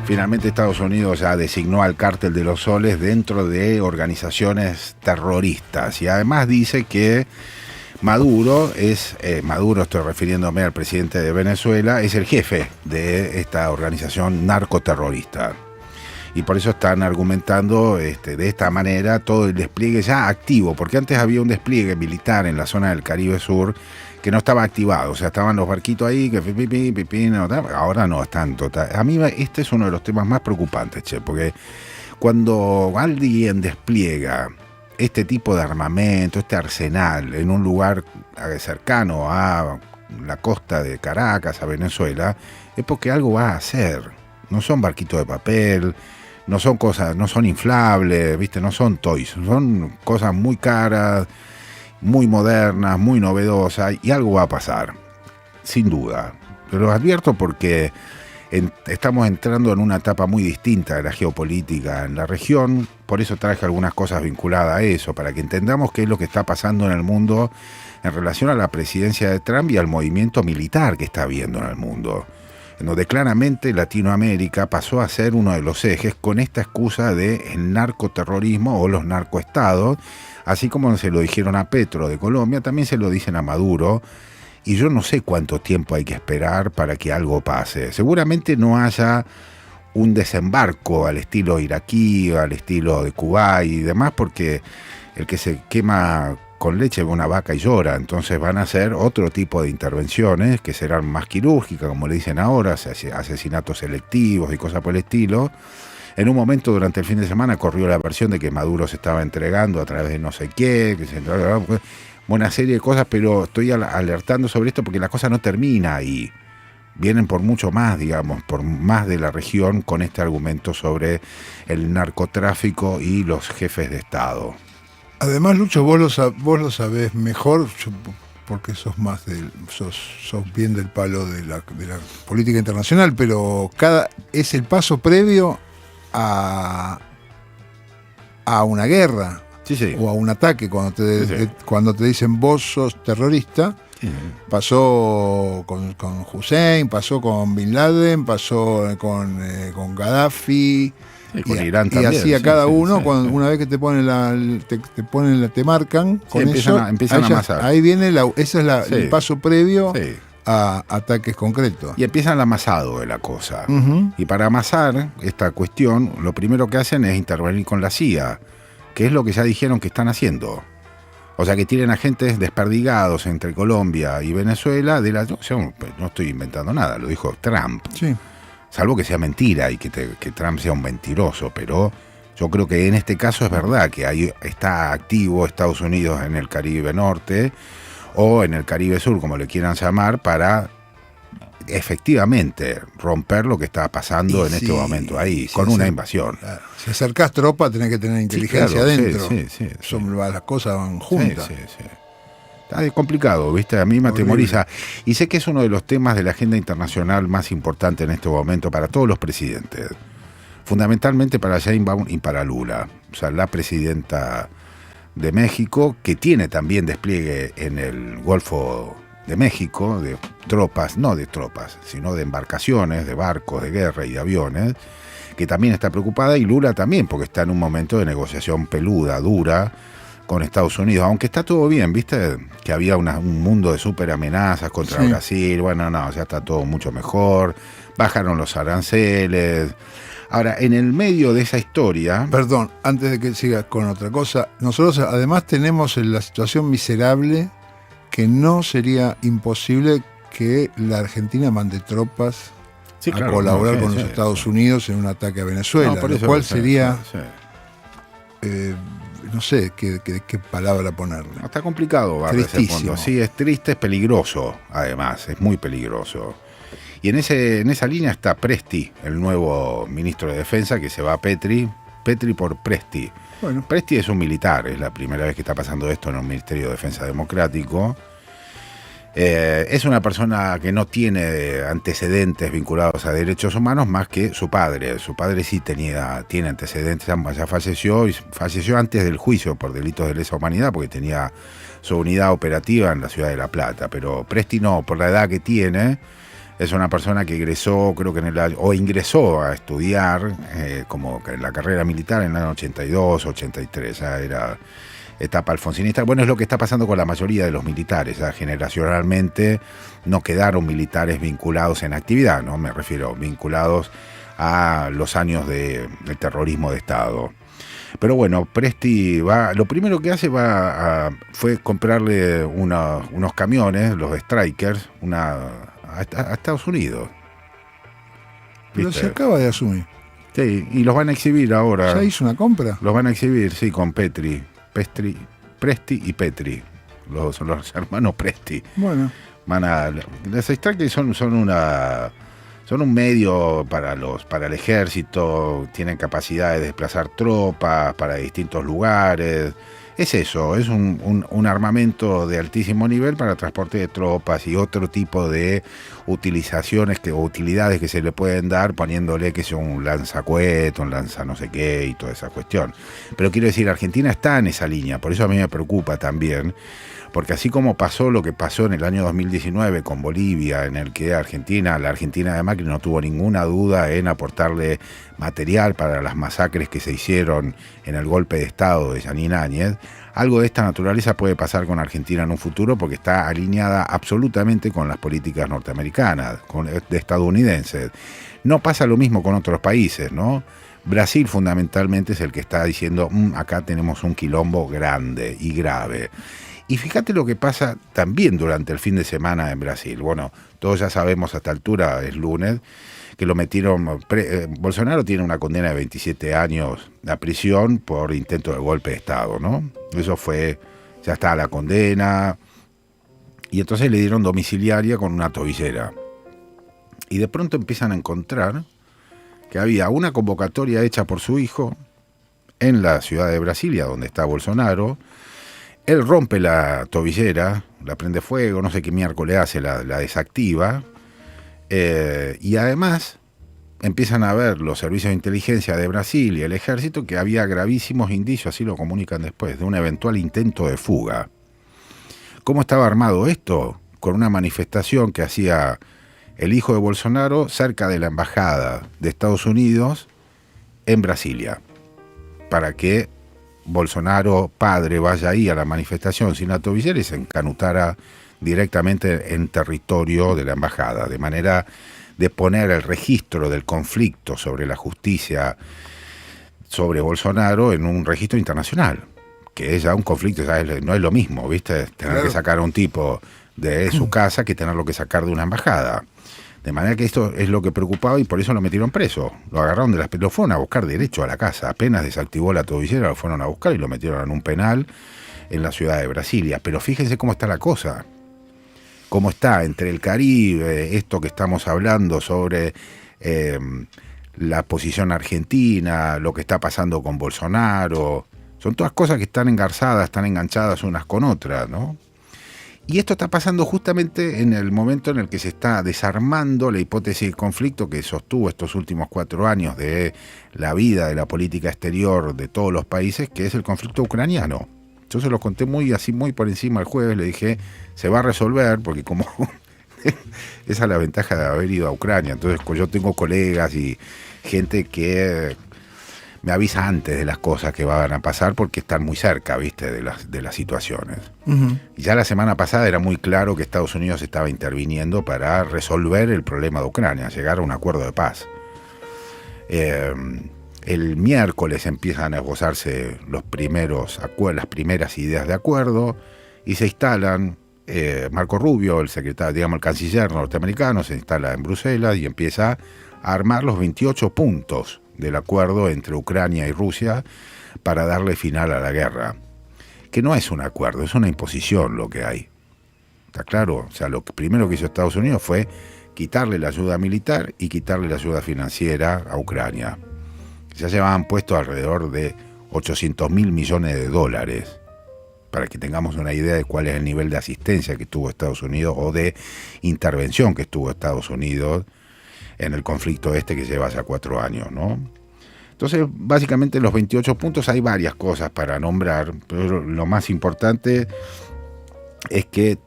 Finalmente Estados Unidos ya designó al Cártel de los Soles dentro de organizaciones terroristas y además dice que Maduro estoy refiriéndome al presidente de Venezuela, es el jefe de esta organización narcoterrorista. Y por eso están argumentando de esta manera todo el despliegue ya activo, porque antes había un despliegue militar en la zona del Caribe Sur que no estaba activado, o sea, estaban los barquitos ahí, ahora no están total. A mí este es uno de los temas más preocupantes, porque cuando alguien despliega este tipo de armamento, este arsenal, en un lugar cercano a la costa de Caracas, a Venezuela, es porque algo va a hacer. No son barquitos de papel, no son cosas, no son inflables, ¿viste? No son toys, son cosas muy caras, muy modernas, muy novedosas, y algo va a pasar, sin duda. Pero lo advierto porque estamos entrando en una etapa muy distinta de la geopolítica en la región, por eso traje algunas cosas vinculadas a eso, para que entendamos qué es lo que está pasando en el mundo en relación a la presidencia de Trump y al movimiento militar que está habiendo en el mundo, en donde claramente Latinoamérica pasó a ser uno de los ejes con esta excusa del narcoterrorismo o los narcoestados, así como se lo dijeron a Petro de Colombia, también se lo dicen a Maduro, y yo no sé cuánto tiempo hay que esperar para que algo pase. Seguramente no haya un desembarco al estilo iraquí, al estilo de Kuwait y demás, porque el que se quema con leche ve una vaca y llora, entonces van a hacer otro tipo de intervenciones que serán más quirúrgicas, como le dicen ahora, asesinatos selectivos y cosas por el estilo. En un momento durante el fin de semana corrió la versión de que Maduro se estaba entregando a través de no sé qué, buena serie de cosas, pero estoy alertando sobre esto porque la cosa no termina ahí. Vienen por mucho más, digamos, por más de la región con este argumento sobre el narcotráfico y los jefes de Estado. Además, Lucho, vos lo sabés mejor, porque sos más sos bien del palo de la política internacional, pero es el paso previo a una guerra, sí. O a un ataque. Cuando te dicen vos sos terrorista, sí. Pasó con Hussein, pasó con Bin Laden, pasó con Gaddafi. Y con Irán también. Y así a cada uno, una vez que te ponen te marcan, con empiezan a amasar. Ahí viene ese es el paso previo a ataques concretos. Y empiezan el amasado de la cosa. Uh-huh. Y para amasar esta cuestión, lo primero que hacen es intervenir con la CIA, que es lo que ya dijeron que están haciendo. O sea, que tienen agentes desperdigados entre Colombia y Venezuela. No estoy inventando nada, lo dijo Trump. Sí. Salvo que sea mentira y que Trump sea un mentiroso, pero yo creo que en este caso es verdad que ahí está activo Estados Unidos en el Caribe Norte o en el Caribe Sur, como le quieran llamar, para efectivamente romper lo que está pasando en este momento ahí, con una invasión. Claro. Si acercás tropas tenés que tener inteligencia adentro. Sí. Las cosas van juntas. Sí. Está complicado, ¿viste? A mí me atemoriza. Y sé que es uno de los temas de la agenda internacional más importante en este momento para todos los presidentes. Fundamentalmente para Sheinbaum y para Lula. O sea, la presidenta de México, que tiene también despliegue en el Golfo de México, de tropas, no de tropas, sino de embarcaciones, de barcos, de guerra y de aviones, que también está preocupada, y Lula también, porque está en un momento de negociación peluda, dura, con Estados Unidos, aunque está todo bien, viste que había un mundo de súper amenazas contra Brasil, ya está todo mucho mejor, bajaron los aranceles. Ahora, en el medio de esa historia... Perdón, antes de que sigas con otra cosa, nosotros además tenemos la situación miserable que no sería imposible que la Argentina mande tropas a colaborar con los Estados Unidos en un ataque a Venezuela, lo cual sería... no sé qué palabra ponerle. Está complicado, ese punto. Sí, es triste, es peligroso, además, es muy peligroso. Y en esa línea está Presti, el nuevo ministro de Defensa, que se va a Petri por Presti. Bueno. Presti es un militar, es la primera vez que está pasando esto en un Ministerio de Defensa Democrático. Es una persona que no tiene antecedentes vinculados a derechos humanos más que su padre. Su padre sí tiene antecedentes, ya falleció antes del juicio por delitos de lesa humanidad porque tenía su unidad operativa en la ciudad de La Plata, pero Presti no, por la edad que tiene, Es una persona que egresó, creo que o ingresó a estudiar como en la carrera militar en el año 82, 83, ya era etapa alfonsinista. Bueno, es lo que está pasando con la mayoría de los militares, ya generacionalmente no quedaron militares vinculados en actividad, ¿no? Me refiero vinculados a los años del terrorismo de Estado. Pero bueno, Presti lo primero que hace fue comprarle unos camiones, los Strikers, a Estados Unidos. Pero ¿Viste? se acaba de asumir. Sí, y los van a exhibir ahora. ¿Ya hizo una compra? Los van a exhibir, sí, con Presti y Petri. Son los hermanos Presti. Bueno. Los Strikers son un medio para el ejército, tienen capacidad de desplazar tropas para distintos lugares. Es eso, es un armamento de altísimo nivel para transporte de tropas y otro tipo de utilizaciones o utilidades que se le pueden dar poniéndole que sea un lanzacohete, un lanza no sé qué y toda esa cuestión. Pero quiero decir, Argentina está en esa línea, por eso a mí me preocupa también, porque así como pasó lo que pasó en el año 2019 con Bolivia, en el que la Argentina de Macri no tuvo ninguna duda en aportarle material para las masacres que se hicieron en el golpe de Estado de Yanín Áñez, algo de esta naturaleza puede pasar con Argentina en un futuro porque está alineada absolutamente con las políticas norteamericanas, estadounidenses. No pasa lo mismo con otros países, ¿no? Brasil fundamentalmente es el que está diciendo, acá tenemos un quilombo grande y grave. Y fíjate lo que pasa también durante el fin de semana en Brasil. Bueno, todos ya sabemos a esta altura, es lunes, que lo metieron... Bolsonaro tiene una condena de 27 años a prisión por intento de golpe de Estado, ¿no? Eso ya está la condena. Y entonces le dieron domiciliaria con una tobillera. Y de pronto empiezan a encontrar que había una convocatoria hecha por su hijo en la ciudad de Brasilia, donde está Bolsonaro. Él rompe la tobillera, la prende fuego, no sé qué miércoles hace, la desactiva, y además empiezan a ver los servicios de inteligencia de Brasil y el ejército que había gravísimos indicios, así lo comunican después, de un eventual intento de fuga. ¿Cómo estaba armado esto? Con una manifestación que hacía el hijo de Bolsonaro cerca de la embajada de Estados Unidos en Brasilia, para que Bolsonaro padre vaya ahí a la manifestación sin la tobillera y se encanutara directamente en territorio de la embajada, de manera de poner el registro del conflicto sobre la justicia sobre Bolsonaro en un registro internacional, que es ya un conflicto, ya no es lo mismo, ¿viste? Tener que sacar a un tipo de su casa que tenerlo que sacar de una embajada. De manera que esto es lo que preocupaba y por eso lo metieron preso. Lo agarraron lo fueron a buscar derecho a la casa. Apenas desactivó la tobillera, lo fueron a buscar y lo metieron en un penal en la ciudad de Brasilia. Pero fíjense cómo está la cosa. Cómo está entre el Caribe, esto que estamos hablando sobre la posición argentina, lo que está pasando con Bolsonaro. Son todas cosas que están engarzadas, están enganchadas unas con otras, ¿no? Y esto está pasando justamente en el momento en el que se está desarmando la hipótesis del conflicto que sostuvo estos últimos 4 años de la vida de la política exterior de todos los países, que es el conflicto ucraniano. Yo se los conté muy por encima el jueves, le dije, se va a resolver, porque como esa es la ventaja de haber ido a Ucrania. Entonces yo tengo colegas y gente que me avisa antes de las cosas que van a pasar porque están muy cerca, ¿viste? de las situaciones. Uh-huh. Y ya la semana pasada era muy claro que Estados Unidos estaba interviniendo para resolver el problema de Ucrania, llegar a un acuerdo de paz. El miércoles empiezan a esbozarse las primeras ideas de acuerdo y se instalan. Marco Rubio, el secretario, el canciller norteamericano, se instala en Bruselas y empieza a armar los 28 puntos del acuerdo entre Ucrania y Rusia para darle final a la guerra. Que no es un acuerdo, es una imposición lo que hay. ¿Está claro? O sea, lo primero que hizo Estados Unidos fue quitarle la ayuda militar y quitarle la ayuda financiera a Ucrania. Ya llevaban puesto alrededor de 800.000 millones de dólares, para que tengamos una idea de cuál es el nivel de asistencia que tuvo Estados Unidos o de intervención que tuvo Estados Unidos en el conflicto que lleva ya 4 años, ¿no? Entonces, básicamente los 28 puntos hay varias cosas para nombrar, pero lo más importante es que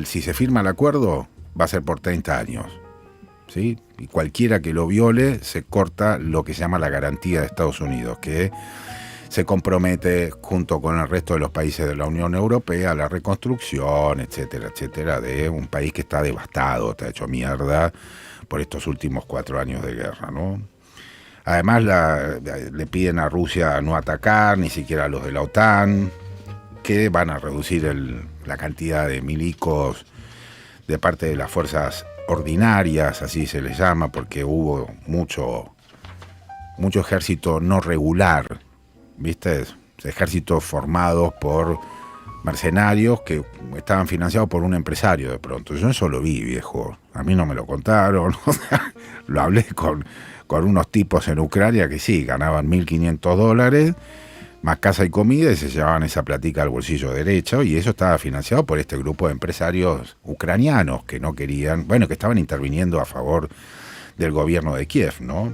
si se firma el acuerdo va a ser por 30 años. ¿sí? Y cualquiera que lo viole se corta lo que se llama la garantía de Estados Unidos, que se compromete junto con el resto de los países de la Unión Europea a la reconstrucción, etcétera, etcétera, de un país que está devastado, está hecho mierda por estos últimos 4 años de guerra, ¿no? Además le piden a Rusia no atacar, ni siquiera a los de la OTAN, que van a reducir la cantidad de milicos de parte de las fuerzas ordinarias, así se les llama, porque hubo mucho ejército no regular, ¿viste? Ejércitos formados por mercenarios que estaban financiados por un empresario de pronto. Yo eso lo vi, viejo. A mí no me lo contaron. Lo hablé con unos tipos en Ucrania que sí, ganaban $1.500, más casa y comida, y se llevaban esa platica al bolsillo derecho, y eso estaba financiado por este grupo de empresarios ucranianos que no querían, bueno, que estaban interviniendo a favor del gobierno de Kiev, ¿no?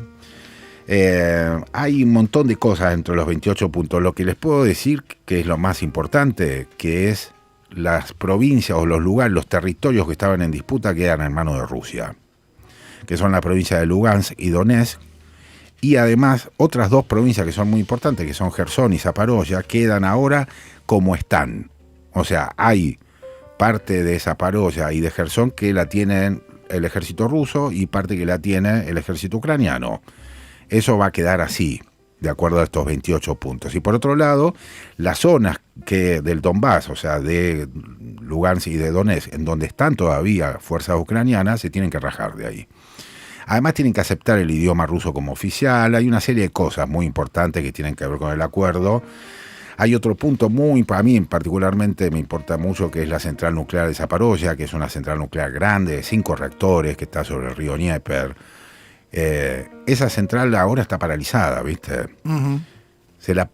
Hay un montón de cosas entre los 28 puntos. Lo que les puedo decir, que es lo más importante, que es las provincias o los lugares, los territorios que estaban en disputa quedan en manos de Rusia, que son la provincia de Lugansk y Donetsk, y además otras 2 provincias que son muy importantes, que son Jersón y Zaporozhia, quedan ahora como están. O sea, hay parte de Zaporozhia y de Jersón que la tienen el ejército ruso y parte que la tiene el ejército ucraniano. Eso va a quedar así, de acuerdo a estos 28 puntos. Y por otro lado, las zonas del Donbass, o sea, de Lugansk y de Donetsk, en donde están todavía fuerzas ucranianas, se tienen que rajar de ahí. Además tienen que aceptar el idioma ruso como oficial. Hay una serie de cosas muy importantes que tienen que ver con el acuerdo. Hay otro punto para mí particularmente me importa mucho, que es la central nuclear de Zaporozhia, que es una central nuclear grande de 5 reactores que está sobre el río Dnieper. Esa central ahora está paralizada, ¿viste? Uh-huh.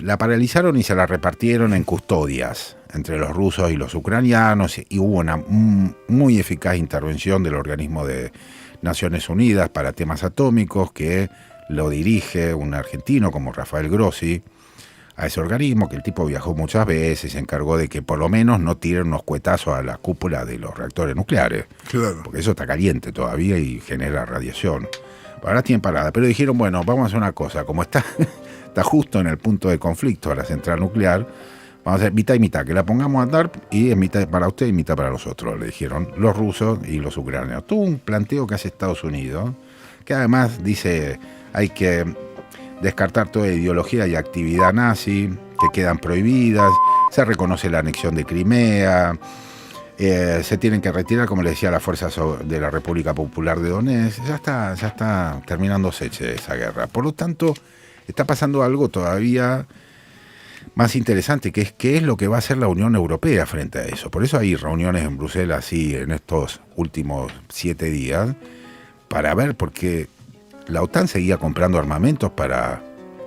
La paralizaron y se la repartieron en custodias entre los rusos y los ucranianos, y hubo una muy eficaz intervención del organismo de Naciones Unidas para temas atómicos, que lo dirige un argentino como Rafael Grossi, a ese organismo, que el tipo viajó muchas veces y se encargó de que por lo menos no tiren unos cuetazos a la cúpula de los reactores nucleares. Claro. Porque eso está caliente todavía y genera radiación. Ahora tienen parada, pero dijeron, bueno, vamos a hacer una cosa, como está justo en el punto de conflicto la central nuclear, vamos a hacer mitad y mitad, que la pongamos a andar, y es mitad para usted y mitad para nosotros, le dijeron los rusos y los ucranianos. Todo un planteo que hace Estados Unidos, que además dice hay que descartar toda ideología y actividad nazi, que quedan prohibidas, se reconoce la anexión de Crimea, se tienen que retirar, como le decía, las fuerzas de la República Popular de Donetsk. Ya está terminándose esa guerra. Por lo tanto, está pasando algo todavía más interesante, que es qué es lo que va a hacer la Unión Europea frente a eso. Por eso hay reuniones en Bruselas, sí, en estos últimos 7 días, para ver, porque la OTAN seguía comprando armamentos para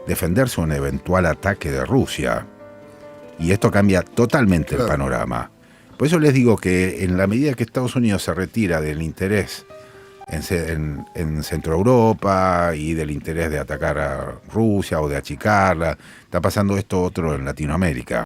defenderse un eventual ataque de Rusia. Y esto cambia totalmente el panorama. Por eso les digo que en la medida que Estados Unidos se retira del interés en Centro Europa y del interés de atacar a Rusia o de achicarla, está pasando esto otro en Latinoamérica.